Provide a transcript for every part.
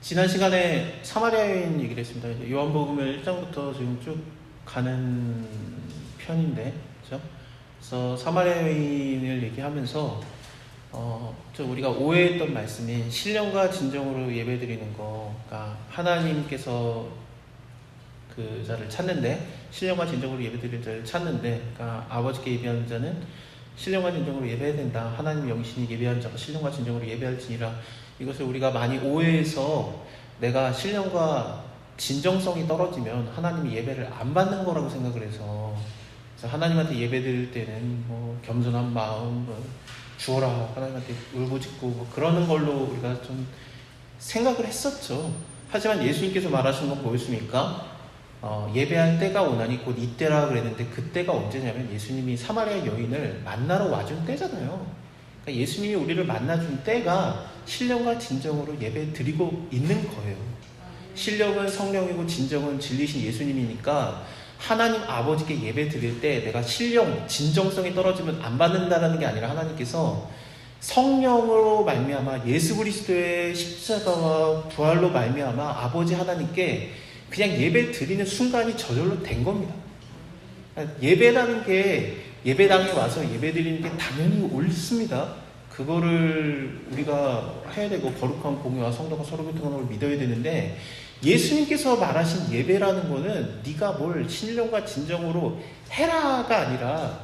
지난 시간에 사마리아 여인 얘기를 했습니다. 이제 요한복음을 1장부터 지금 쭉 가는 편인데, 그죠? 그래서 사마리아 여인을 얘기하면서, 우리가 오해했던 말씀인 신령과 진정으로 예배드리는 거, 그러니까 하나님께서 그 자를 찾는데, 신령과 진정으로 예배드릴 자를 찾는데, 그러니까 아버지께 예배하는 자는 신령과 진정으로 예배해야 된다. 하나님 영신이 예배하는 자가 신령과 진정으로 예배할지니라. 이것을 우리가 많이 오해해서 내가 신령과 진정성이 떨어지면 하나님이 예배를 안 받는 거라고 생각을 해서, 그래서 하나님한테 예배 드릴 때는 뭐 겸손한 마음, 주어라, 하나님한테 울부짖고 뭐 그러는 걸로 우리가 좀 생각을 했었죠. 하지만 예수님께서 말하신 건 뭐였습니까? 예배할 때가 오나니 곧 이때라 그랬는데, 그때가 언제냐면 예수님이 사마리아 여인을 만나러 와준 때잖아요. 그러니까 예수님이 우리를 만나준 때가 신령과 진정으로 예배 드리고 있는 거예요. 신령은 성령이고 진정은 진리신 예수님이니까 하나님 아버지께 예배 드릴 때 내가 신령, 진정성이 떨어지면 안 받는다라는 게 아니라, 하나님께서 성령으로 말미암아 예수 그리스도의 십자가와 부활로 말미암아 아버지 하나님께 그냥 예배 드리는 순간이 저절로 된 겁니다. 예배라는 게, 예배당에 와서 예배 드리는 게 당연히 옳습니다. 그거를 우리가 해야 되고, 거룩한 공유와 성도가 서로 교통하는 걸 믿어야 되는데, 예수님께서 말하신 예배라는 거는 네가 뭘 신령과 진정으로 해라가 아니라,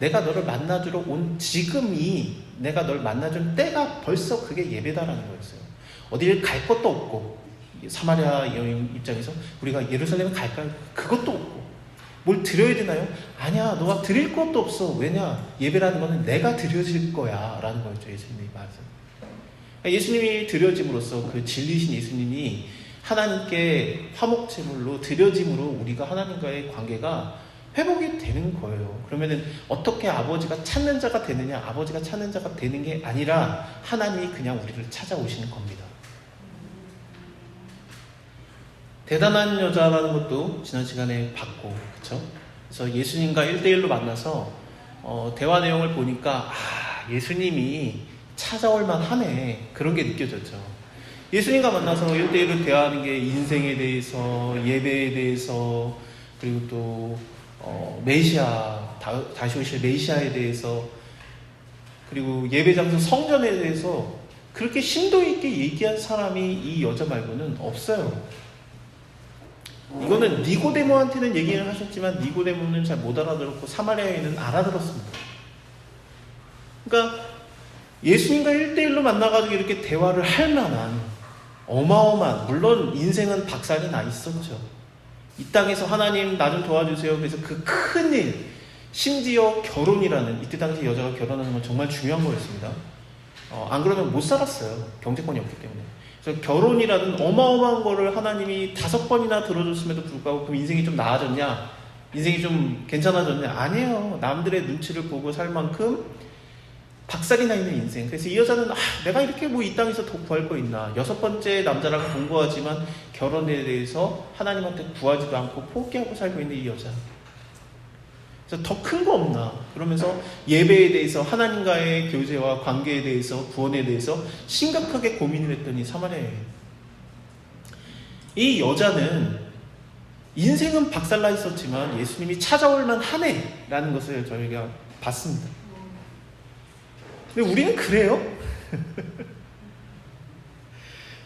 내가 너를 만나주러 온 지금이, 내가 널 만나준 때가 벌써 그게 예배다라는 거였어요. 어디를 갈 것도 없고, 사마리아 여인 입장에서 우리가 예루살렘에 갈까요? 그것도 없고, 뭘 드려야 되나요? 아니야, 너가 드릴 것도 없어. 왜냐? 예배라는 거는 내가 드려질 거야 라는 거였죠. 예수님이 말씀. 예수님이 드려짐으로써, 그 진리신 예수님이 하나님께 화목제물로 드려짐으로 우리가 하나님과의 관계가 회복이 되는 거예요. 그러면은 어떻게 아버지가 찾는 자가 되느냐? 아버지가 찾는 자가 되는 게 아니라 하나님이 그냥 우리를 찾아오시는 겁니다. 대단한 여자라는 것도 지난 시간에 봤고, 그쵸? 그래서 예수님과 1대1로 만나서 대화 내용을 보니까 예수님이 찾아올 만하네, 그런 게 느껴졌죠. 예수님과 만나서 1대1로 대화하는 게 인생에 대해서, 예배에 대해서, 그리고 또 메시아, 다시 오실 메시아에 대해서, 그리고 예배 장소 성전에 대해서 그렇게 심도 있게 얘기한 사람이 이 여자 말고는 없어요. 이거는 니고데모한테는 얘기를 하셨지만 니고데모는 잘 못 알아들었고 사마리아인은 알아들었습니다. 그러니까 예수님과 1대1로 만나가지고 이렇게 대화를 할 만한 어마어마한, 물론 인생은 박살이 나 있었죠. 이 땅에서 하나님 나 좀 도와주세요. 그래서 그 큰 일, 심지어 결혼이라는, 이때 당시 여자가 결혼하는 건 정말 중요한 거였습니다. 안 그러면 못 살았어요. 경제권이 없기 때문에. 그래서 결혼이라는 어마어마한 거를 하나님이 5번이나 들어줬음에도 불구하고 그럼 인생이 좀 나아졌냐? 인생이 좀 괜찮아졌냐? 아니에요. 남들의 눈치를 보고 살 만큼 박살이 나 있는 인생. 그래서 이 여자는 내가 이렇게 뭐 이 땅에서 더 구할 거 있나? 6번째 남자랑 공부하지만 결혼에 대해서 하나님한테 구하지도 않고 포기하고 살고 있는 이 여자. 그래서 더 큰 거 없나? 그러면서 예배에 대해서, 하나님과의 교제와 관계에 대해서, 구원에 대해서 심각하게 고민을 했더니 사마리아에, 이 여자는 인생은 박살나 있었지만 예수님이 찾아올 만하네 라는 것을 저희가 봤습니다. 근데 우리는 그래요?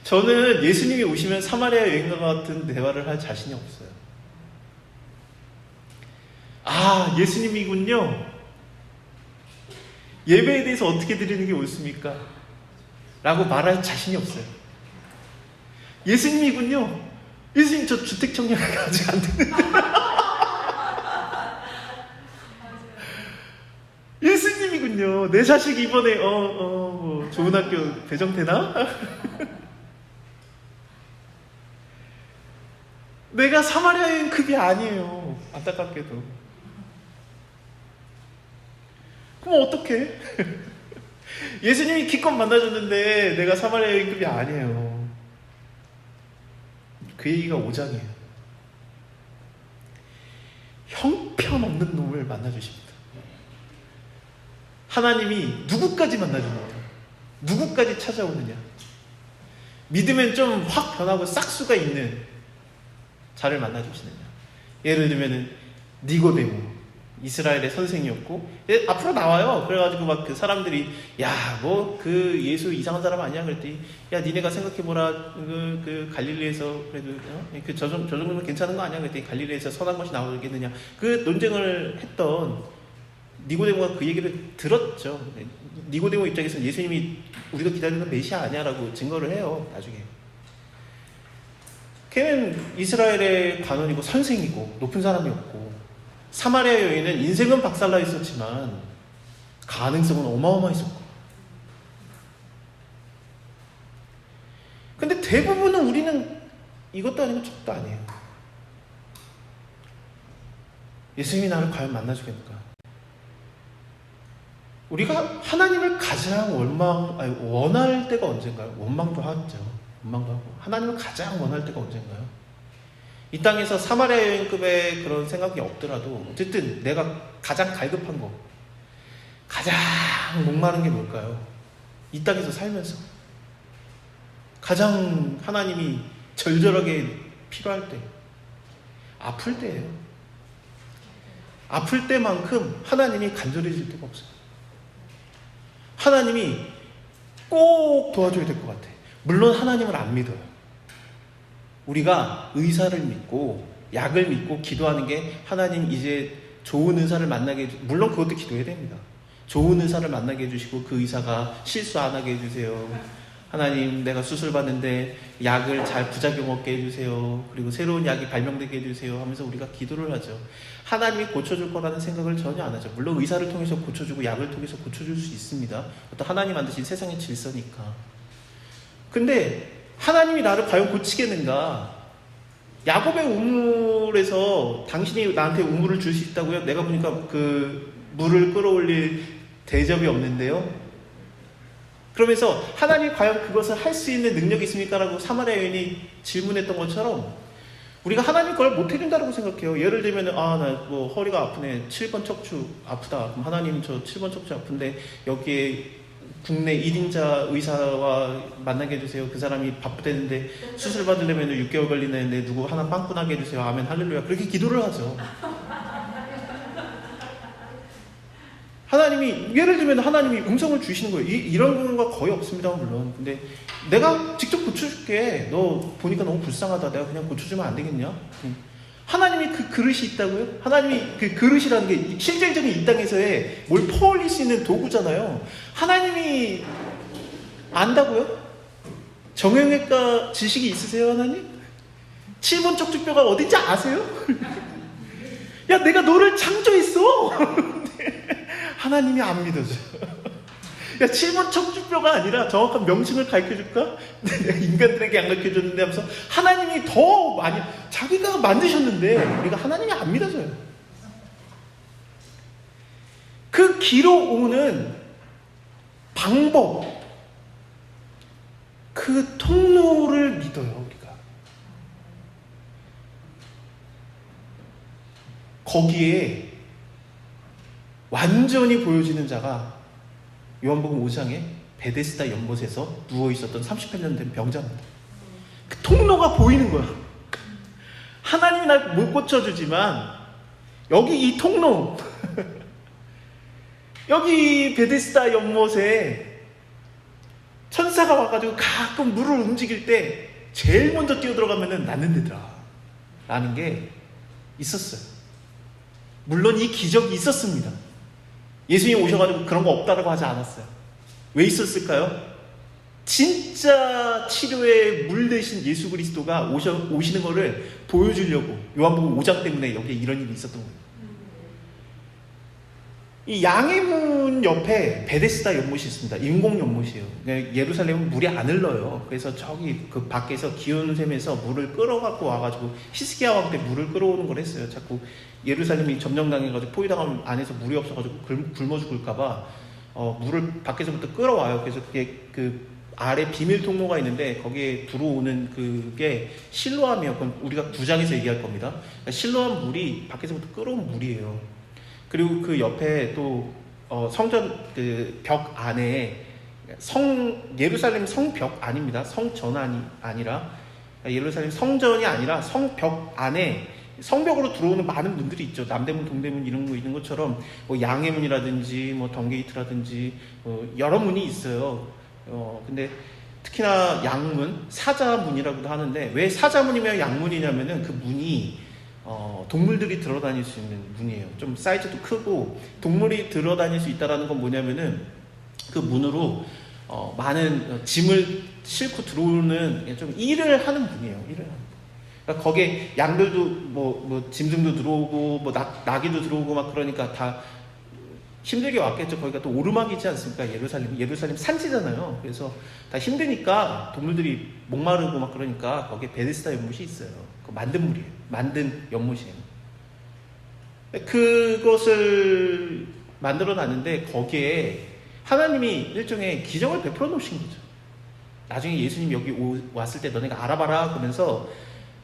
저는 예수님이 오시면 사마리아 여인과 같은 대화를 할 자신이 없어요. 예수님이군요. 예배에 대해서 어떻게 드리는 게 옳습니까? 라고 말할 자신이 없어요. 예수님이군요. 예수님, 저 주택청약 아직 안 되는데. 예수님이군요. 내 자식 이번에 뭐 좋은 학교 배정되나? 내가 사마리아인 급이 아니에요. 안타깝게도. 그럼 어떡해? 예수님이 기껏 만나줬는데 내가 사마리아인 급이 아니에요. 그 얘기가 5장이에요. 형편없는 놈을 만나주십니다. 하나님이 누구까지 만나주느냐? 누구까지 찾아오느냐? 믿으면 좀 확 변하고 싹수가 있는 자를 만나주시느냐. 예를 들면은 니고데모, 이스라엘의 선생이었고, 앞으로 나와요. 그래가지고 막 그 사람들이, 야, 뭐 그 예수 이상한 사람 아니야? 그랬더니, 야, 니네가 생각해보라. 그 갈릴리에서 그래도 저 정도면 괜찮은 거 아니야? 그랬더니 갈릴리에서 선한 것이 나오겠느냐. 그 논쟁을 했던 니고데모가 그 얘기를 들었죠. 니고데모 입장에서는 예수님이 우리가 기다리는 메시아 아니야라고 증거를 해요. 나중에. 걔는 이스라엘의 관원이고 선생이고 높은 사람이었고, 사마리아 여인은 인생은 박살나 있었지만 가능성은 어마어마했었고. 근데 대부분은 우리는 이것도 아니고 저것도 아니에요. 예수님이 나를 과연 만나주겠는가? 우리가 하나님을 가장 원할 때가 언젠가요? 원망도 하죠. 원망도 하고. 하나님을 가장 원할 때가 언젠가요? 이 땅에서 사마리아 여인급의 그런 생각이 없더라도 어쨌든 내가 가장 갈급한 거, 가장 목마른 게 뭘까요? 이 땅에서 살면서 가장 하나님이 절절하게 필요할 때, 아플 때예요. 아플 때만큼 하나님이 간절해질 때가 없어요. 하나님이 꼭 도와줘야 될 것 같아. 물론 하나님을 안 믿어요. 우리가 의사를 믿고 약을 믿고 기도하는 게 하나님 이제 좋은 의사를 만나게 물론 그것도 기도해야 됩니다. 좋은 의사를 만나게 해주시고 그 의사가 실수 안 하게 해주세요. 하나님, 내가 수술 받는데 약을 잘 부작용 없게 해주세요. 그리고 새로운 약이 발명되게 해주세요 하면서 우리가 기도를 하죠. 하나님이 고쳐줄 거라는 생각을 전혀 안 하죠. 물론 의사를 통해서 고쳐주고 약을 통해서 고쳐줄 수 있습니다. 어떤 하나님 만드신 세상의 질서니까. 근데 하나님이 나를 과연 고치겠는가? 야곱의 우물에서 당신이 나한테 우물을 줄 수 있다고요? 내가 보니까 그 물을 끌어올릴 대접이 없는데요. 그러면서 하나님이 과연 그것을 할 수 있는 능력이 있습니까? 라고 사마리아 여인이 질문했던 것처럼 우리가 하나님 걸 못 해준다고 생각해요. 예를 들면 나 뭐 허리가 아프네. 7번 척추 아프다. 그럼 하나님 저 7번 척추 아픈데 여기에 국내 1인자 의사와 만나게 해주세요. 그 사람이 바쁘대는데 수술 받으려면 6개월 걸리는데 누구 하나 빵꾸나게 해주세요. 아멘 할렐루야. 그렇게 기도를 하죠. 하나님이 예를 들면 하나님이 음성을 주시는 거예요. 이런 경우가 거의 없습니다. 물론. 근데 내가 직접 고쳐줄게. 너 보니까 너무 불쌍하다. 내가 그냥 고쳐주면 안 되겠냐? 하나님이 그 그릇이 있다고요? 하나님이 그 그릇이라는 게 실질적인 이 땅에서의 뭘 퍼올릴 수 있는 도구잖아요. 하나님이 안다고요? 정형외과 지식이 있으세요, 하나님? 7번 척추뼈가 어딘지 아세요? 야, 내가 너를 창조했어! 하나님이 안 믿어줘요. 야, 7번 척추뼈가 아니라 정확한 명칭을 가르쳐줄까? 인간들에게 안 가르쳐줬는데 하면서 하나님이 더 많이 자기가 만드셨는데 우리가 하나님이 안 믿어줘요. 그 길로 오는 방법, 그 통로를 믿어요. 우리가 거기에 완전히 보여지는 자가 요한복음 5장에 베데스다 연못에서 누워있었던 38년 된 병자입니다. 그 통로가 보이는 거야. 하나님이 날 못 고쳐주지만 여기 이 통로 여기 베데스다 연못에 천사가 와가지고 가끔 물을 움직일 때 제일 먼저 뛰어들어가면 낫는 데더라 라는 게 있었어요. 물론 이 기적이 있었습니다. 예수님이 오셔가지고 그런 거 없다라고 하지 않았어요. 왜 있었을까요? 진짜 치료의 물 대신 예수 그리스도가 오시는 거를 보여주려고 요한복음 5장 때문에 여기에 이런 일이 있었던 거예요. 이 양의 문 옆에 베데스다 연못이 있습니다. 인공 연못이에요. 예루살렘은 물이 안 흘러요. 그래서 저기 그 밖에서 기온 샘에서 물을 끌어갖고 와가지고 히스기야 왕 때 물을 끌어오는 걸 했어요. 자꾸 예루살렘이 점령당해가지고 포위당하면 안에서 물이 없어가지고 굶어 죽을까봐 물을 밖에서부터 끌어와요. 그래서 그게 그 아래 비밀 통로가 있는데 거기에 들어오는 그게 실로암이에요. 그건 우리가 9장에서 얘기할 겁니다. 그러니까 실로암 물이 밖에서부터 끌어온 물이에요. 그리고 그 옆에 또 성전 그 벽 안에 예루살렘 성벽 아닙니다. 성전이 아니라, 예루살렘 성전이 아니라 성벽 안에 성벽으로 들어오는 많은 문들이 있죠. 남대문, 동대문 이런 거 있는 것처럼 뭐 양해문이라든지 뭐 덩게이트라든지 여러 문이 있어요. 근데 특히나 양문, 사자문이라고도 하는데, 왜 사자문이며 양문이냐면은 그 문이 동물들이 들어다닐 수 있는 문이에요. 좀 사이즈도 크고 동물이 들어다닐 수 있다라는 건 뭐냐면은 그 문으로 많은 짐을 싣고 들어오는 좀 일을 하는 문이에요. 일을 하는 문. 그러니까 거기에 양들도 뭐 짐승도 들어오고 뭐 나귀도 들어오고 막 그러니까 다 힘들게 왔겠죠. 거기가 또 오르막이지 않습니까? 예루살렘 산지잖아요. 그래서 다 힘드니까 동물들이 목마르고 막 그러니까 거기에 베데스다 연못이 있어요. 그 만든 물이에요. 만든 연못이에요. 그것을 만들어 놨는데 거기에 하나님이 일종의 기적을 베풀어 놓으신 거죠. 나중에 예수님 여기 왔을 때 너네가 알아봐라 그러면서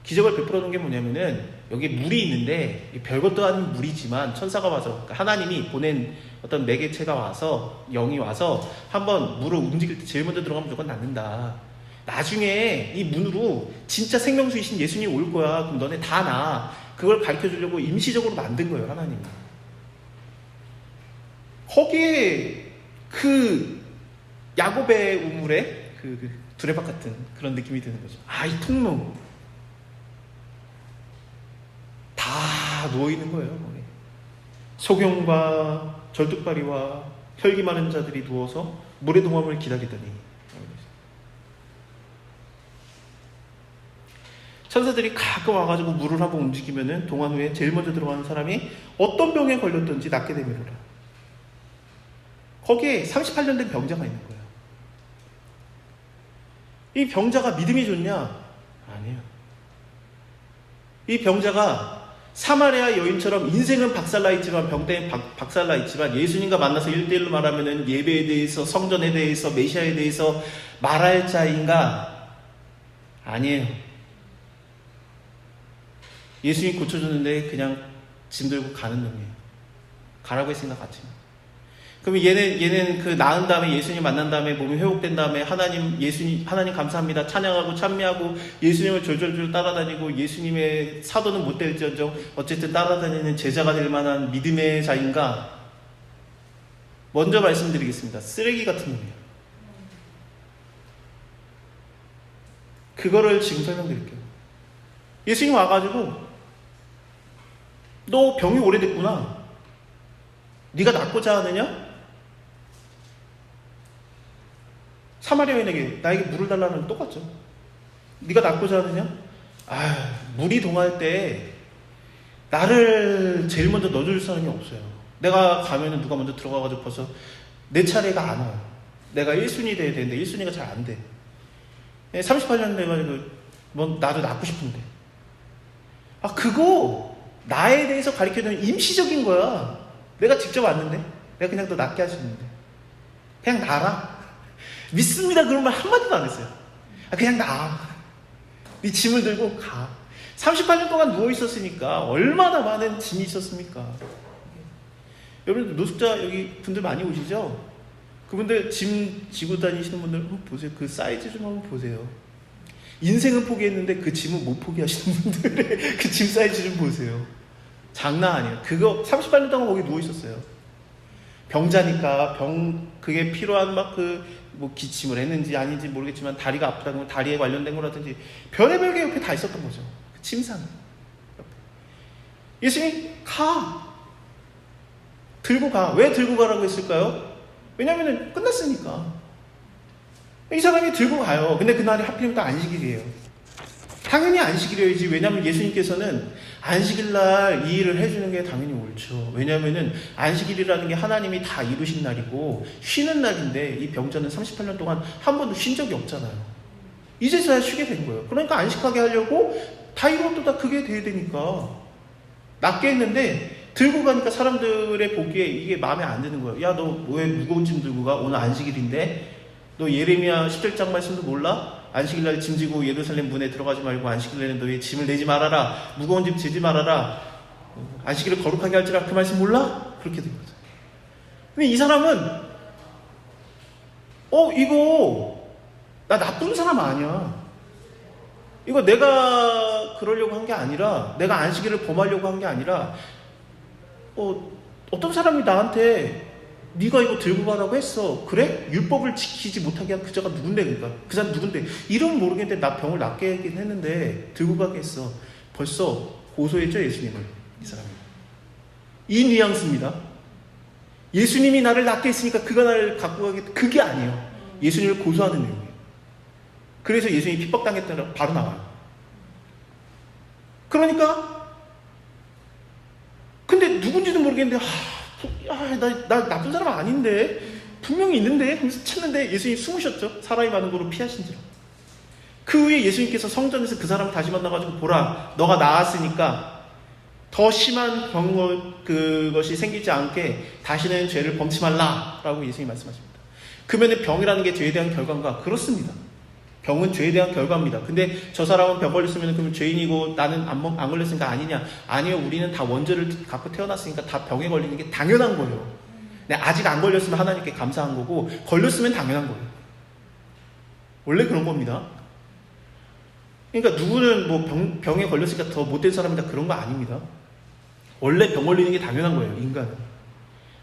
기적을 베풀어 놓은 게 뭐냐면은 여기 물이 있는데 별것도 아닌 물이지만 천사가 와서, 그러니까 하나님이 보낸 어떤 매개체가 와서, 영이 와서 한번 물을 움직일 때 제일 먼저 들어가면 무조건 낫는다. 나중에 이 문으로 진짜 생명수이신 예수님이 올 거야. 그럼 너네 다 나. 그걸 가르쳐 주려고 임시적으로 만든 거예요, 하나님이. 거기에 그 야곱의 우물에 그 두레박 같은 그런 느낌이 드는 거죠. 이 통로 다 누워있는 거예요. 소경과 절뚝발이와 혈기 많은 자들이 누워서 물의 동함을 기다리더니, 천사들이 가끔 와가지고 물을 한번 움직이면은 동안 후에 제일 먼저 들어가는 사람이 어떤 병에 걸렸든지 낫게 되미로라. 거기에 38년 된 병자가 있는 거예요. 이 병자가 믿음이 좋냐? 아니에요. 이 병자가 사마리아 여인처럼 인생은 박살나 있지만, 병때는 박살나 있지만, 예수님과 만나서 1대1로 말하면은 예배에 대해서, 성전에 대해서, 메시아에 대해서 말할 자인가? 아니에요. 예수님이 고쳐줬는데 그냥 짐 들고 가는 놈이에요. 가라고 했으니까 갔지. 그러면 얘는 그 나은 다음에, 예수님 만난 다음에, 몸이 회복된 다음에 하나님 감사합니다 찬양하고 찬미하고 예수님을 졸졸졸 따라다니고, 예수님의 사도는 못 될지언정 어쨌든 따라다니는 제자가 될 만한 믿음의 자인가? 먼저 말씀드리겠습니다. 쓰레기 같은 놈이에요. 그거를 지금 설명드릴게요. 예수님 와가지고 너 병이 오래됐구나. 네가 낫고자 하느냐? 사마리아 여인에게 나에게 물을 달라는 똑같죠. 네가 낫고자 하느냐? 물이 동할 때 나를 제일 먼저 넣어줄 사람이 없어요. 내가 가면은 누가 먼저 들어가가지고 벌써 내 차례가 안 와요. 내가 1순위 돼야 되는데 1순위가 잘 안 돼. 38년 돼가지고 뭐 나도 낫고 싶은데. 그거 나에 대해서 가르쳐주는 임시적인 거야. 내가 직접 왔는데, 내가 그냥 너 낫게 하시는데, 그냥 나라. 믿습니다 그런 말 한마디도 안 했어요. 그냥 나. 네 짐을 들고 가. 38년 동안 누워 있었으니까 얼마나 많은 짐이 있었습니까? 여러분 노숙자 여기 분들 많이 오시죠? 그분들 짐 지고 다니시는 분들 한번 보세요. 그 사이즈 좀 한번 보세요. 인생은 포기했는데 그 짐은 못 포기하시는 분들의 그 짐 사이즈 좀 보세요. 장난 아니에요. 그거 38년 동안 거기 누워 있었어요. 병자니까 그게 필요한 기침을 했는지 아닌지 모르겠지만, 다리가 아프다면 다리에 관련된 거라든지 별의별 게 옆에 다 있었던 거죠. 그 침상 예수님 들고 가. 왜 들고 가라고 했을까요? 왜냐면은 끝났으니까. 이 사람이 들고 가요. 근데 그날이 하필이면 또 안식일이에요. 당연히 안식일이어야지. 왜냐면 예수님께서는 안식일날 이 일을 해주는 게 당연히 옳죠. 왜냐면은 안식일이라는 게 하나님이 다 이루신 날이고 쉬는 날인데, 이 병자는 38년 동안 한 번도 쉰 적이 없잖아요. 이제서야 쉬게 된 거예요. 그러니까 안식하게 하려고 다 이것도 다 그게 돼야 되니까 낫게 했는데, 들고 가니까 사람들의 보기에 이게 마음에 안 드는 거예요. 야, 너 왜 무거운 짐 들고 가? 오늘 안식일인데? 너 예레미야 17장 말씀도 몰라? 안식일날 짐 지고 예루살렘 문에 들어가지 말고 안식일에는 너의 짐을 내지 말아라. 무거운 짐 지지 말아라. 안식일을 거룩하게 할지라. 그 말씀 몰라? 그렇게 된 거죠. 근데 이 사람은 이거 나 나쁜 사람 아니야. 이거 내가 그러려고 한 게 아니라, 내가 안식일을 범하려고 한 게 아니라, 어떤 사람이 나한테 네가 이거 들고 가라고 했어. 그래? 율법을 지키지 못하게 한 그자가 누군데? 그러니까 그 사람 누군데? 이름은 모르겠는데 나 병을 낫게 하긴 했는데 들고 가게 했어. 벌써 고소했죠, 예수님을. 이 사람이. 이 뉘앙스입니다. 예수님이 나를 낫게 했으니까 그가 나를 갖고 가겠다. 그게 아니에요. 예수님을 고소하는 내용이에요. 그래서 예수님이 핍박당했다고 바로 나와요. 그러니까 근데 누군지도 모르겠는데 나 나쁜 사람 아닌데 분명히 있는데 그래서 찾는데 예수님이 숨으셨죠. 사람이 많은 곳으로 피하신지라. 그 후에 예수님께서 성전에서 그 사람을 다시 만나가지고 보라, 너가 나았으니까 더 심한 그것이 생기지 않게 다시는 죄를 범치 말라라고 예수님이 말씀하십니다. 그러면 병이라는 게 죄에 대한 결과인가? 그렇습니다. 병은 죄에 대한 결과입니다. 근데 저 사람은 병 걸렸으면 그럼 죄인이고 나는 안 걸렸으니까 아니냐? 아니요, 우리는 다 원죄를 갖고 태어났으니까 다 병에 걸리는 게 당연한 거예요. 근데 아직 안 걸렸으면 하나님께 감사한 거고, 걸렸으면 당연한 거예요. 원래 그런 겁니다. 그러니까 누구는 뭐 병에 걸렸으니까 더 못된 사람이다 그런 거 아닙니다. 원래 병 걸리는 게 당연한 거예요, 인간은.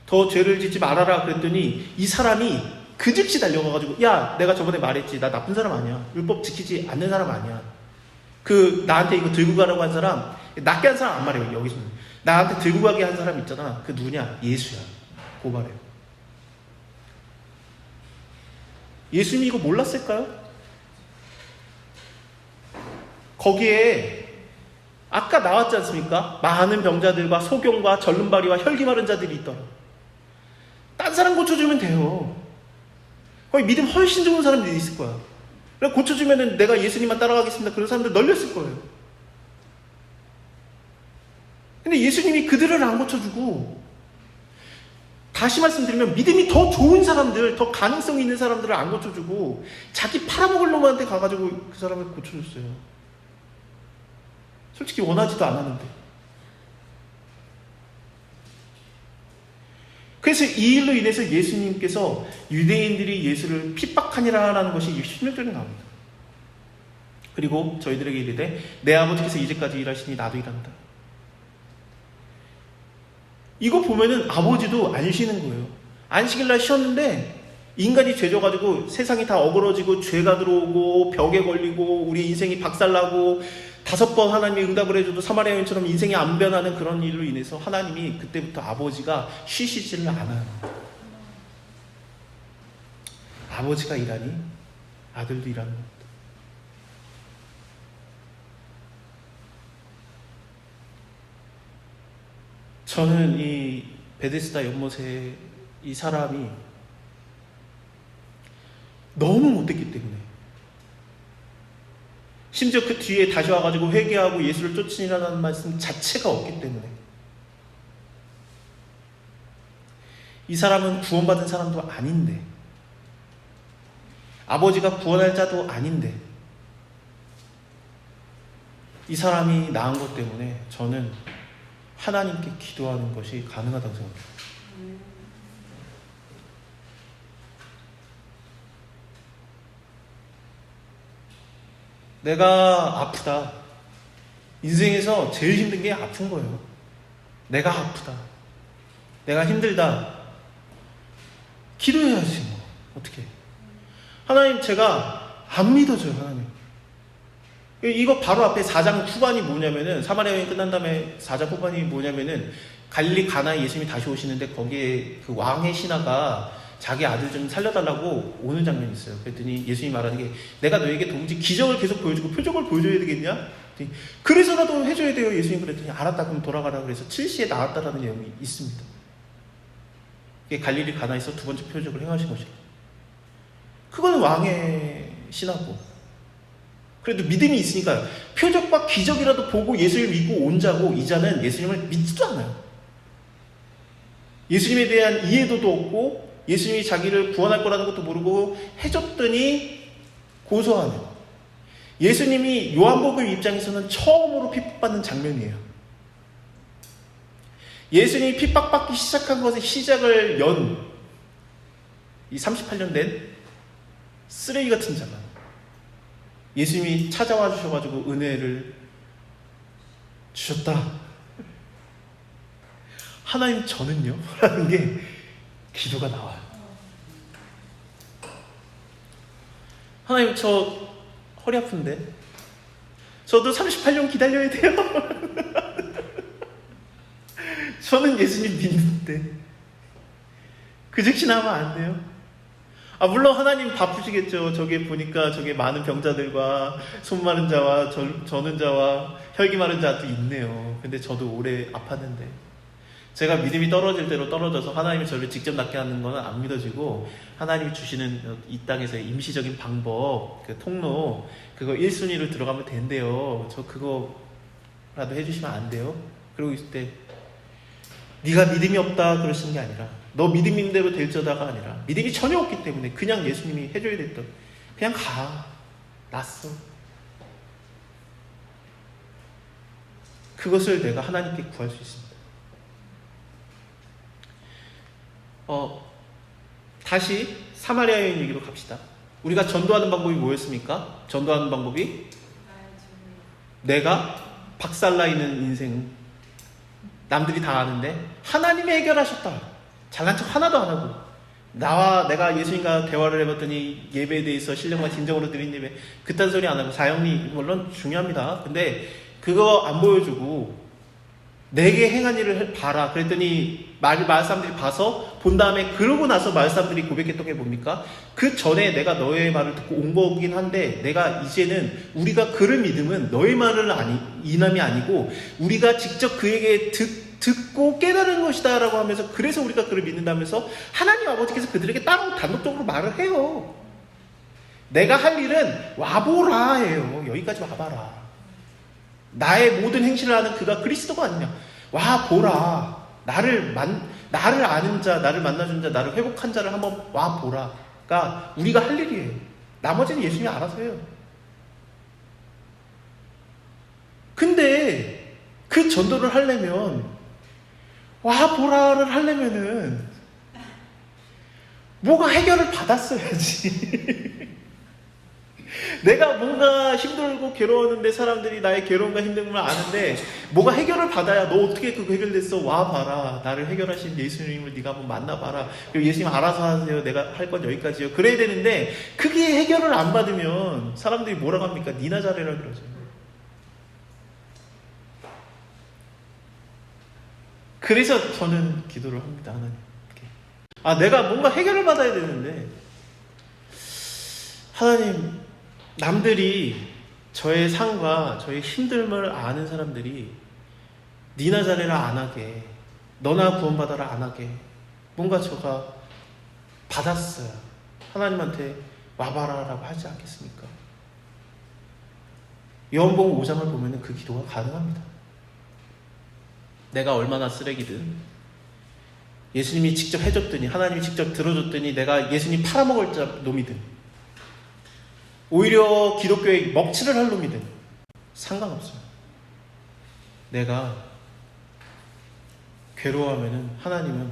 더 죄를 짓지 말아라 그랬더니 이 사람이 그 즉시 달려가가지고, 야, 내가 저번에 말했지, 나 나쁜 사람 아니야. 율법 지키지 않는 사람 아니야. 나한테 이거 들고 가라고 한 사람, 낫게 한 사람 안 말해요, 여기서는. 나한테 들고 가게 한 사람 있잖아. 그 누구냐? 예수야. 고발해요. 예수님이 이거 몰랐을까요? 거기에 아까 나왔지 않습니까? 많은 병자들과 소경과 절름발이와 혈기 마른 자들이 있더라. 딴 사람 고쳐주면 돼요. 거기 믿음 훨씬 좋은 사람들이 있을 거야. 그래 고쳐주면은 내가 예수님만 따라가겠습니다. 그런 사람들 널렸을 거예요. 근데 예수님이 그들을 안 고쳐주고, 다시 말씀드리면 믿음이 더 좋은 사람들, 더 가능성이 있는 사람들을 안 고쳐주고 자기 팔아먹을 놈한테 가가지고 그 사람을 고쳐줬어요. 솔직히 원하지도 않았는데. 그래서 이 일로 인해서 예수님께서 유대인들이 예수를 핍박하니라라는 것이 16절에 나옵니다. 그리고 저희들에게 이르되 내 아버지께서 이제까지 일하시니 나도 일한다. 이거 보면은 아버지도 안 쉬는 거예요. 안식일날 쉬었는데 인간이 죄져가지고 세상이 다 어그러지고 죄가 들어오고 벽에 걸리고 우리 인생이 박살나고 5번 하나님이 응답을 해줘도 사마리아 여인처럼 인생이 안 변하는 그런 일로 인해서 하나님이 그때부터 아버지가 쉬시지를 않아요. 아버지가 일하니 아들도 일하는 겁니다. 저는 이 베데스다 연못에 이 사람이 너무 못됐기 때문에, 심지어 그 뒤에 다시 와가지고 회개하고 예수를 쫓으니라는 말씀 자체가 없기 때문에, 이 사람은 구원받은 사람도 아닌데, 아버지가 구원할 자도 아닌데, 이 사람이 나은 것 때문에 저는 하나님께 기도하는 것이 가능하다고 생각합니다. 내가 아프다. 인생에서 제일 힘든 게 아픈 거예요. 내가 아프다. 내가 힘들다. 기도해야지 뭐. 어떻게. 하나님, 제가 안 믿어져요. 하나님. 이거 바로 앞에 4장 후반이 뭐냐면은, 사마리아 여행 끝난 다음에 4장 후반이 뭐냐면은 갈릴리 가나에 예수님이 다시 오시는데 거기에 그 왕의 신하가 자기 아들 좀 살려달라고 오는 장면이 있어요. 그랬더니 예수님이 말하는 게, 내가 너에게 도무지 기적을 계속 보여주고 표적을 보여줘야 되겠냐? 그래서라도 해줘야 돼요. 예수님 그랬더니 알았다, 그럼 돌아가라. 그래서 7시에 나왔다라는 내용이 있습니다. 이게 갈릴리 가나에서 두 번째 표적을 행하신 것이에요. 그건 왕의 신하고, 그래도 믿음이 있으니까 표적과 기적이라도 보고 예수님을 믿고 온 자고, 이 자는 예수님을 믿지도 않아요. 예수님에 대한 이해도도 없고 예수님이 자기를 구원할 거라는 것도 모르고 해줬더니 고소하는, 예수님이 요한복음 입장에서는 처음으로 핍박받는 장면이에요. 예수님이 핍박받기 시작한 것의 시작을 연 이 38년 된 쓰레기 같은 자가 예수님이 찾아와 주셔가지고 은혜를 주셨다. 하나님 저는요? 라는 게 기도가 나와요. 하나님 저 허리 아픈데 저도 38년 기다려야 돼요. 저는 예수님 믿는데 그 즉시 나면 안 돼요? 물론 하나님 바쁘시겠죠. 저게 보니까 저게 많은 병자들과 손 마른 자와 저는 자와 혈기 마른 자도 있네요. 근데 저도 오래 아팠는데 제가 믿음이 떨어질 대로 떨어져서 하나님이 저를 직접 낫게 하는 건 안 믿어지고 하나님이 주시는 이 땅에서의 임시적인 방법, 그 통로 그거 1순위로 들어가면 된대요. 저 그거라도 해주시면 안 돼요? 그러고 있을 때 네가 믿음이 없다 그러시는 게 아니라 너 믿음 있는 대로 될저다가 아니라 믿음이 전혀 없기 때문에 그냥 예수님이 해줘야 됐던 그냥 가. 났어. 그것을 내가 하나님께 구할 수 있습니다. 다시 사마리아 여인 얘기로 갑시다. 우리가 전도하는 방법이 뭐였습니까? 전도하는 방법이 내가 박살나 있는 인생 남들이 다 아는데 하나님이 해결하셨다. 잘난 척 하나도 안 하고 내가 예수님과 대화를 해봤더니 예배에 대해서 신령과 진정으로 드린 예배 그딴 소리 안 하고 사형리 물론 중요합니다. 근데 그거 안 보여주고 내게 행한 일을 봐라. 그랬더니 마을 사람들이 봐서 본 다음에 그러고 나서 마을 사람들이 고백했던 게 뭡니까? 그 전에 내가 너의 말을 듣고 온 거긴 한데 내가 이제는 우리가 그를 믿음은 너의 말을 이남이 아니고 우리가 직접 그에게 듣고 깨달은 것이다 라고 하면서 그래서 우리가 그를 믿는다면서 하나님 아버지께서 그들에게 따로 단독적으로 말을 해요. 내가 할 일은 와보라 해요. 여기까지 와봐라. 나의 모든 행실을 하는 그가 그리스도가 아니냐. 와보라. 나를 아는 자, 나를 만나준 자, 나를 회복한 자를 한번 와보라가 우리가 할 일이에요. 나머지는 예수님이 알아서 해요. 근데 그 전도를 하려면 와보라를 하려면은 뭐가 해결을 받았어야지. 내가 뭔가 힘들고 괴로웠는데 사람들이 나의 괴로움과 힘듦을 아는데 뭐가 해결을 받아야 너 어떻게 그거 해결됐어? 와봐라. 나를 해결하신 예수님을 네가 한번 만나봐라. 그리고 예수님 알아서 하세요. 내가 할 건 여기까지요. 그래야 되는데 그게 해결을 안 받으면 사람들이 뭐라고 합니까? 니나 잘해라 그러죠. 그래서 저는 기도를 합니다. 하나님. 내가 뭔가 해결을 받아야 되는데 하나님 남들이 저의 상과 저의 힘듦을 아는 사람들이 니나 잘해라 안 하게 너나 구원받아라 안 하게 뭔가 저가 받았어요. 하나님한테 와봐라 라고 하지 않겠습니까? 요한복음 5장을 보면 그 기도가 가능합니다. 내가 얼마나 쓰레기든 예수님이 직접 해줬더니 하나님이 직접 들어줬더니 내가 예수님 팔아먹을 놈이든 오히려 기독교에 먹칠을 할 놈이든 상관없어요. 내가 괴로워하면은 하나님은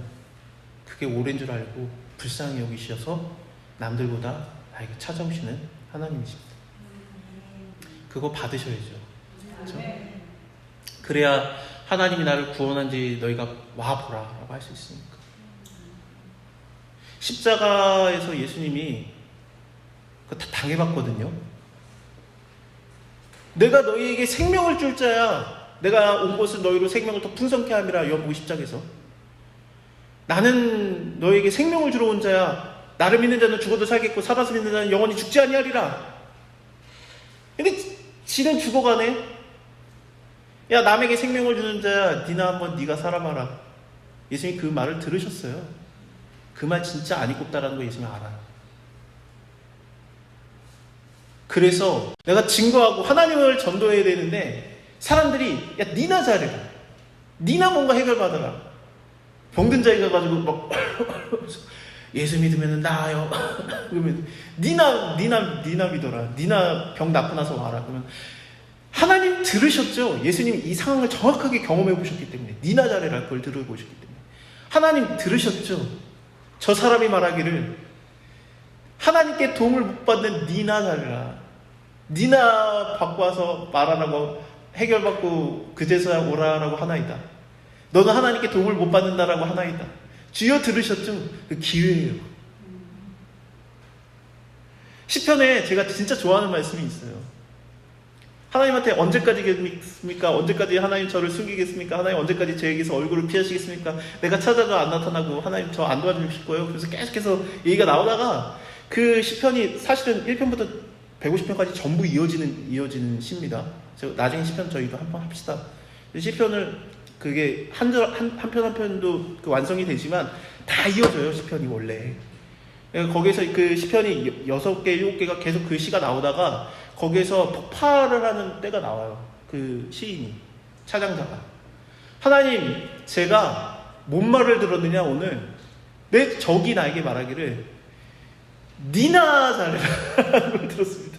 그게 옳은 줄 알고 불쌍히 여기셔서 남들보다 나에게 찾아오시는 하나님이십니다. 그거 받으셔야죠. 그렇죠? 그래야 하나님이 나를 구원한지 너희가 와보라 라고 할 수 있으니까. 십자가에서 예수님이 그거 다 당해봤거든요. 내가 너희에게 생명을 줄 자야. 내가 온 것은 너희로 생명을 더 풍성케 함이라. 요한복음 10장에서 나는 너희에게 생명을 주러 온 자야. 나를 믿는 자는 죽어도 살겠고 살아서 믿는 자는 영원히 죽지 아니하리라. 근데 지는 죽어가네. 야 남에게 생명을 주는 자야 니나 한번 네가 살아봐라. 예수님이 그 말을 들으셨어요. 그 말 진짜 안 이꼽다라는 거 예수님이 알아요. 그래서 내가 증거하고 하나님을 전도해야 되는데 사람들이 야 니나 잘해라. 니나 뭔가 해결받아라. 병든 자가 가지고 막 예수 믿으면 나아요. 그러면 니나 믿어라. 니나 병 낫고 나서 와라. 그러면 하나님 들으셨죠? 예수님이 이 상황을 정확하게 경험해 보셨기 때문에 니나 잘해라 그걸 들어보셨기 때문에 하나님 들으셨죠? 저 사람이 말하기를 하나님께 도움을 못 받는 니나 잘해라. 니나 받고 와서 말하라고 해결받고 그제서야 오라라고 하나이다. 너는 하나님께 도움을 못 받는다라고 하나이다. 주여 들으셨죠? 그 기회예요. 시편에 제가 진짜 좋아하는 말씀이 있어요. 하나님한테 언제까지 겠습니까? 언제까지 하나님 저를 숨기겠습니까? 하나님 언제까지 저에게서 얼굴을 피하시겠습니까? 내가 찾아도 안 나타나고 하나님 저 안 도와주실 거예요. 그래서 계속해서 얘기가 나오다가 그 시편이 사실은 1편부터 150편까지 전부 이어지는 시입니다. 나중에 시편 저희도 한번 합시다. 시편을 그게 한 편 한 편도 그 완성이 되지만 다 이어져요. 시편이 원래. 거기에서 그 시편이 6개, 7개가 계속 그 시가 나오다가 거기에서 폭발을 하는 때가 나와요. 그 시인이, 차장자가. 하나님, 제가 뭔 말을 들었느냐 오늘? 내 적이 나에게 말하기를 니나 잘해라 걸 들었습니다.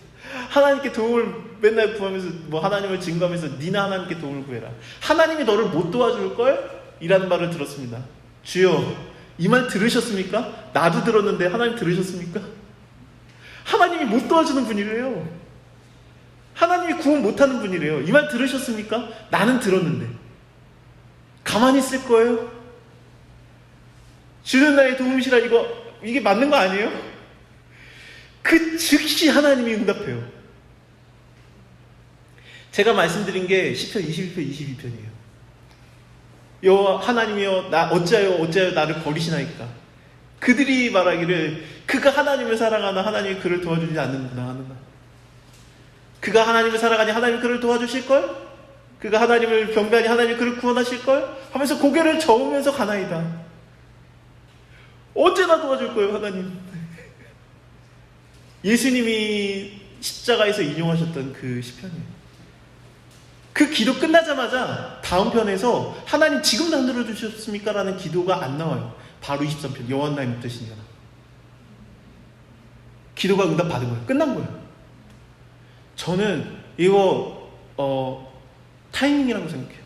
하나님께 도움을 맨날 구하면서 뭐 하나님을 증거하면서 니나 하나님께 도움을 구해라. 하나님이 너를 못 도와줄걸? 이라는 말을 들었습니다. 주여, 이 말 들으셨습니까? 나도 들었는데 하나님 들으셨습니까? 하나님이 못 도와주는 분이래요. 하나님이 구원 못하는 분이래요. 이 말 들으셨습니까? 나는 들었는데 가만히 있을 거예요? 주는 나의 도움이시라. 이게 맞는 거 아니에요? 그 즉시 하나님이 응답해요. 제가 말씀드린 게 시편 21편 22편이에요. 여호와 하나님이여 어찌하여 나를 버리시나이까. 그들이 말하기를 그가 하나님을 사랑하나 하나님이 그를 도와주지 않는구나 하는가. 그가 하나님을 사랑하니 하나님이 그를 도와주실걸? 그가 하나님을 경배하니 하나님이 그를 구원하실걸? 하면서 고개를 저으면서 가나이다. 언제나 도와줄 거예요, 하나님. 예수님이 십자가에서 인용하셨던 그 시편이에요. 그 기도 끝나자마자 다음 편에서 하나님 지금도 안 들어주셨습니까? 라는 기도가 안 나와요. 바로 23편 여호와 나의 목자시니라. 기도가 응답 받은 거예요. 끝난 거예요. 저는 이거 타이밍이라고 생각해요.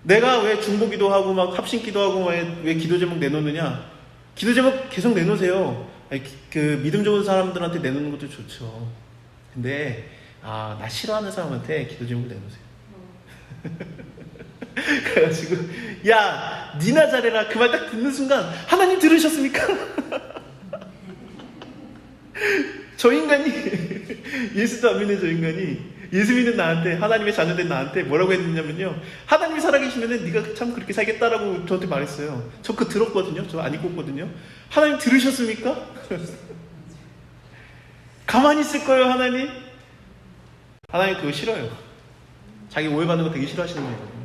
내가 왜 중보기도 하고 막 합심기도 하고 왜 기도 제목 내놓느냐? 기도 제목 계속 내놓으세요. 그 믿음 좋은 사람들한테 내놓는 것도 좋죠. 근데 나 싫어하는 사람한테 기도 제목을 내놓으세요. 그래가지고 야 니나 잘해라 그 말 딱 듣는 순간 하나님 들으셨습니까? 저 인간이 예수도 안 믿는 저 인간이 예수 믿는 나한테 하나님의 자녀된 나한테 뭐라고 했느냐면요, 하나님이 살아계시면 네가 참 그렇게 살겠다라고 저한테 말했어요. 저 그거 들었거든요. 저 안 입고 있거든요. 하나님 들으셨습니까? 가만히 있을 거예요. 하나님 그거 싫어요. 자기 오해받는 거 되게 싫어하시는 분이거든요.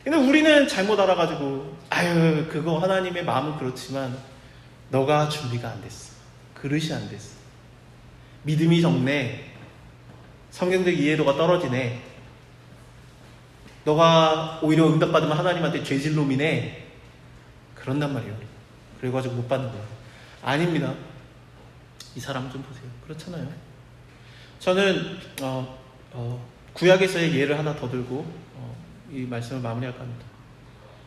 근데 우리는 잘못 알아가지고 그거 하나님의 마음은 그렇지만 너가 준비가 안 됐어. 그릇이 안 됐어. 믿음이 적네. 성경적 이해도가 떨어지네. 너가 오히려 응답받으면 하나님한테 죄질놈이네. 그런단 말이에요. 그래가지고 못 받는 거예요. 아닙니다. 이 사람 좀 보세요. 그렇잖아요. 저는 구약에서의 예를 하나 더 들고 이 말씀을 마무리할까 합니다.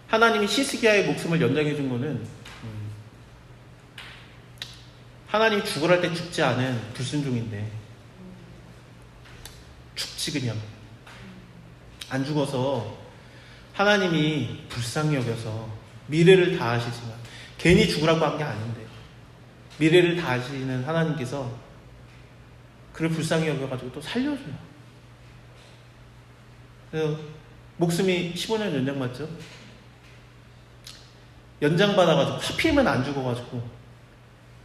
하나님이 히스기야의 목숨을 연장해 준 거는 하나님이 죽으랄 때 죽지 않은 불순종인데 죽지 그냥 안 죽어서 하나님이 불쌍히 여겨서 미래를 다하시지만 괜히 죽으라고 한 게 아닌데 미래를 다하시는 하나님께서 그를 불쌍히 여겨가지고 또 살려줘요. 그래서 목숨이 15년 연장받죠. 연장받아가지고 하필이면 안 죽어가지고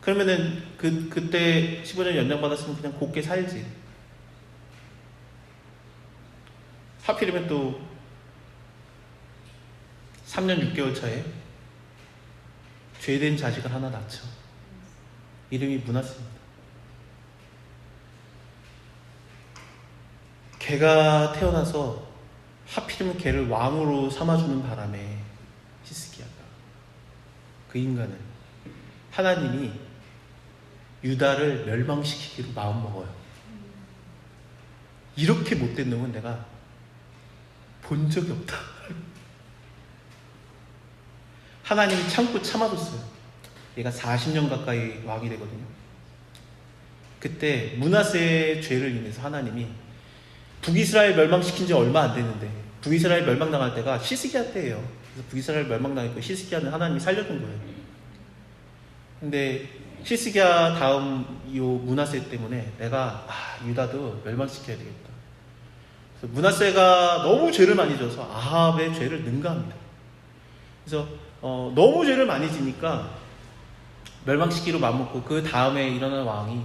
그러면은 그때 15년 연장받았으면 그냥 곱게 살지. 하필이면 또 3년 6개월 차에 죄된 자식을 하나 낳죠. 이름이 므낫세입니다. 걔가 태어나서 하필이면 걔를 왕으로 삼아주는 바람에 히스기야가, 그 인간은 하나님이 유다를 멸망시키기로 마음먹어요. 이렇게 못된 놈은 내가 본 적이 없다. 하나님이 참고 참아줬어요. 얘가 40년 가까이 왕이 되거든요. 그때 므낫세의 죄를 인해서 하나님이 북이스라엘 멸망시킨 지 얼마 안 됐는데, 북이스라엘 멸망당할 때가 히스기야 때예요. 그래서 북이스라엘 멸망당했고 히스기야는 하나님이 살려준 거예요. 근데 히스기야 다음 이 므낫세 때문에 내가 유다도 멸망시켜야 되겠다. 그래서 므낫세가 너무 죄를 많이 져서 아합의 죄를 능가합니다. 그래서 너무 죄를 많이 지니까 멸망시키기로 맘먹고 그 다음에 일어난 왕이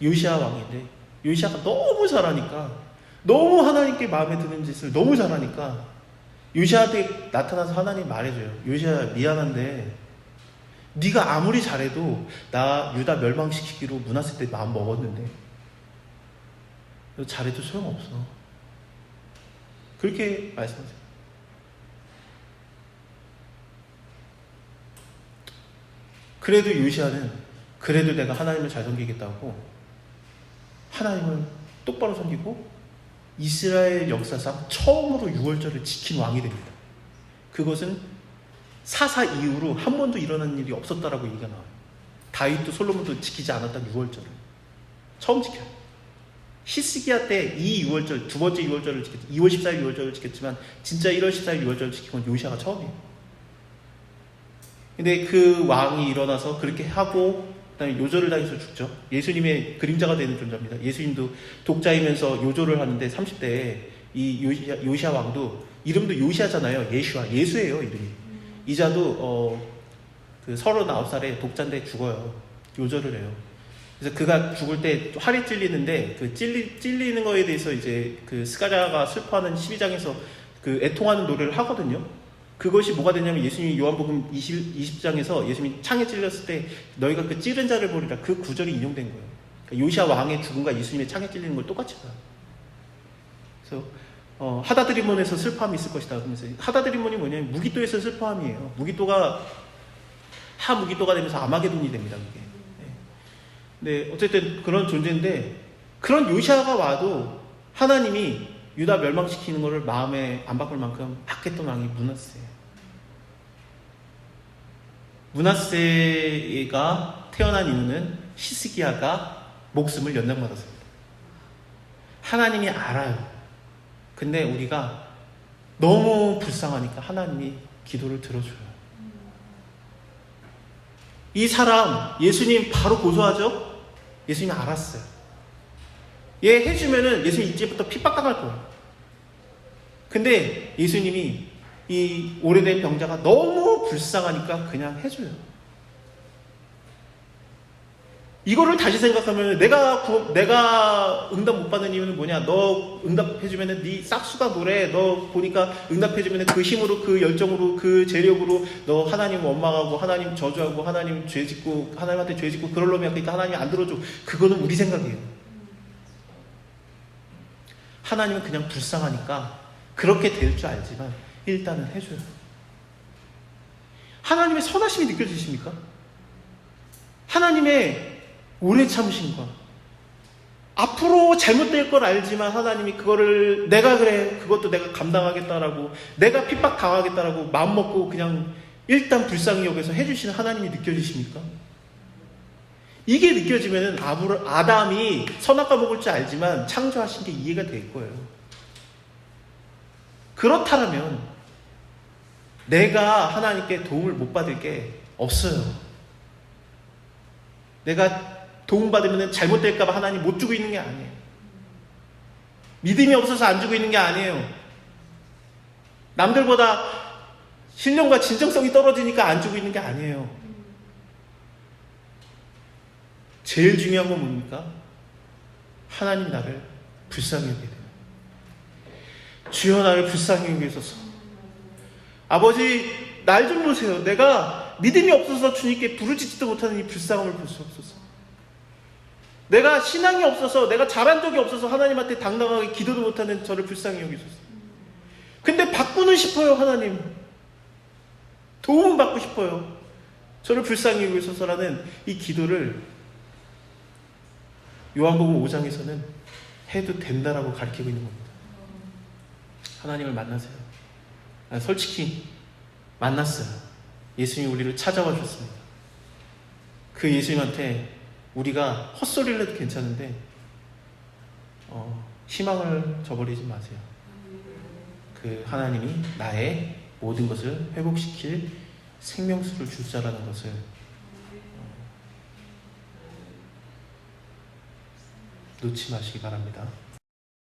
요시야 왕인데, 요시야가 너무 잘하니까, 너무 하나님께 마음에 드는 짓을 너무 잘하니까 요시야한테 나타나서 하나님 말해줘요. 요시야 미안한데 네가 아무리 잘해도 나 유다 멸망시키기로 므낫세 때 마음 먹었는데 너 잘해도 소용없어. 그렇게 말씀하세요. 그래도 요시야는 그래도 내가 하나님을 잘 섬기겠다고 하나님을 똑바로 섬기고 이스라엘 역사상 처음으로 유월절을 지킨 왕이 됩니다. 그것은 사사 이후로 한 번도 일어난 일이 없었다라고 얘기가 나와요. 다윗도 솔로몬도 지키지 않았던 유월절을 처음 지켜요. 히스기야 때 이 유월절, 두 번째 유월절을 지켰죠. 2월 14일 유월절을 지켰지만 진짜 1월 14일 유월절을 지킨 건 요시야가 처음이에요. 근데 그 왕이 일어나서 그렇게 하고 그다음에 요절을 당해서 죽죠. 예수님의 그림자가 되는 존재입니다. 예수님도 독자이면서 요절을 하는데 30대에 이 요시야 왕도, 이름도 요시야잖아요. 예수예요 이름이. 이자도 그 39살에 독자인데 죽어요. 요절을 해요. 그래서 그가 죽을 때 활이 찔리는데 그 찔리는 거에 대해서 이제 그 스가랴가 슬퍼하는 12장에서 그 애통하는 노래를 하거든요. 그것이 뭐가 되냐면 예수님이 요한복음 20장에서 예수님이 창에 찔렸을 때 너희가 그 찌른 자를 보리라, 그 구절이 인용된 거예요. 그러니까 요시야 왕의 죽음과 예수님의 창에 찔리는 걸 똑같이 봐요. 그래서 하다드리몬에서 슬퍼함이 있을 것이다. 그러면서 하다드리몬이 뭐냐면 무기또에서 슬퍼함이에요. 무기또가 하무기또가 되면서 아마게돈이 됩니다. 그게. 네, 어쨌든 그런 존재인데, 그런 요시야가 와도 하나님이 유다 멸망시키는 것을 마음에 안 바꿀 만큼 악했던 왕이 므낫세예요. 므낫세가 태어난 이유는 히스기야가 목숨을 연장받았습니다. 하나님이 알아요. 근데 우리가 너무 불쌍하니까 하나님이 기도를 들어줘요. 이 사람 예수님 바로 고소하죠? 예수님이 알았어요. 얘 해주면은 예수님 이제부터 핍박당할 거예요. 근데 예수님이 이 오래된 병자가 너무 불쌍하니까 그냥 해줘요. 이거를 다시 생각하면 내가 응답 못 받는 이유는 뭐냐? 너 응답해주면은 네 싹수가 뭐래? 너 보니까 응답해주면은 그 힘으로, 그 열정으로, 그 재력으로 너 하나님 원망하고 하나님 저주하고 하나님 죄짓고 하나님한테 죄짓고 그럴 놈이야. 그러니까 하나님이 안 들어줘. 그거는 우리 생각이에요. 하나님은 그냥 불쌍하니까 그렇게 될 줄 알지만 일단은 해줘요. 하나님의 선하심이 느껴지십니까? 하나님의 오래 참으심과 앞으로 잘못될 걸 알지만 하나님이 그거를 내가 그래 그것도 내가 감당하겠다라고, 내가 핍박 당하겠다라고 마음먹고 그냥 일단 불쌍히 여겨서 해주시는 하나님이 느껴지십니까? 이게 느껴지면은 아담이 선악과 먹을 줄 알지만 창조하신 게 이해가 될 거예요. 그렇다면 내가 하나님께 도움을 못 받을 게 없어요. 내가 도움받으면 잘못될까봐 하나님 못 주고 있는 게 아니에요. 믿음이 없어서 안 주고 있는 게 아니에요. 남들보다 신령과 진정성이 떨어지니까 안 주고 있는 게 아니에요. 제일 중요한 건 뭡니까? 하나님이 나를 불쌍히 여기게 돼요. 주여 나를 불쌍히 여기소서. 아버지 날 좀 보세요. 내가 믿음이 없어서 주님께 부르짖지도 못하는 이 불쌍함을 볼 수 없소서. 내가 신앙이 없어서, 내가 잘한 적이 없어서 하나님한테 당당하게 기도도 못하는 저를 불쌍히 여기소서. 근데 받고는 싶어요. 하나님 도움 받고 싶어요. 저를 불쌍히 여기소서라는 이 기도를 요한복음 5장에서는 해도 된다라고 가르치고 있는 겁니다. 하나님을 만나세요. 솔직히 만났어요. 예수님이 우리를 찾아와 주셨습니다. 그 예수님한테 우리가 헛소리를 해도 괜찮은데 희망을 저버리지 마세요. 그 하나님이 나의 모든 것을 회복시킬 생명수를 줄 자라는 것을 놓지 마시기 바랍니다.